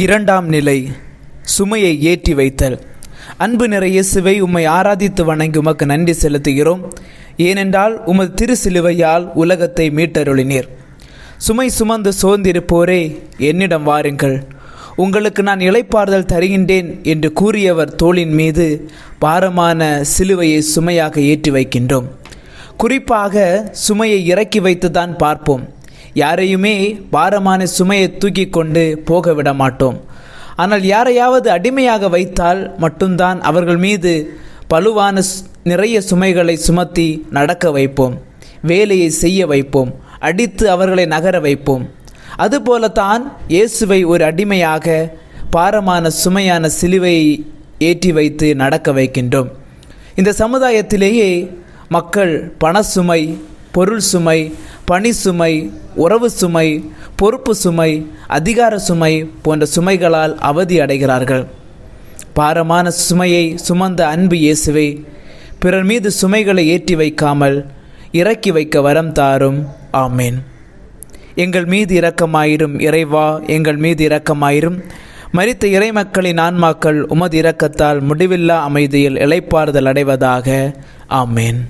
இரண்டாம் நிலை, சுமையை ஏற்றி வைத்தல். அன்பு நிறை இயேசுவை, உம்மை ஆராதித்து வணங்கி உமக்கு நன்றி செலுத்துகிறோம். ஏனென்றால் உமது திரு சிலுவையால் உலகத்தை மீட்டருளினீர். சுமை சுமந்து சோர்ந்திருப்போரே, என்னிடம் வாருங்கள், உங்களுக்கு நான் இளைப்பாறுதல் தருகின்றேன் என்று கூறியவர் தோளின் மீது பாரமான சிலுவையை சுமையாக ஏற்றி வைக்கின்றோம். குறிப்பாக சுமையை இறக்கி வைத்துதான் பார்ப்போம். யாரையுமே பாரமான சுமையை தூக்கி கொண்டு போக விட மாட்டோம். ஆனால் யாரையாவது அடிமையாக வைத்தால் மட்டும்தான் அவர்கள் மீது பலுவான நிறைய சுமைகளை சுமத்தி நடக்க வைப்போம், வேலையை செய்ய வைப்போம், அடித்து அவர்களை நகர வைப்போம். அதுபோலத்தான் இயேசுவை ஒரு அடிமையாக பாரமான சுமையான சிலுவையை ஏற்றி வைத்து நடக்க வைக்கின்றோம். இந்த சமுதாயத்திலேயே மக்கள் பணசுமை, பொருள் சுமை, பணி சுமை, உறவு சுமை, பொறுப்பு சுமை, அதிகார சுமை போன்ற சுமைகளால் அவதி அடைகிறார்கள். பாரமான சுமையை சுமந்த அன்பு இயேசுவே, பிறர் மீது சுமைகளை ஏற்றி வைக்காமல் இறக்கி வைக்க வரம் தாரும். ஆமேன். எங்கள் மீது இரக்கமாயிரும் இறைவா, எங்கள் மீது இரக்கமாயிரும். மரித்த இறைமக்களின் ஆன்மாக்கள் உமது இரக்கத்தால் முடிவில்லா அமைதியில் இளைப்பாறுதல் அடைவதாக. ஆமேன்.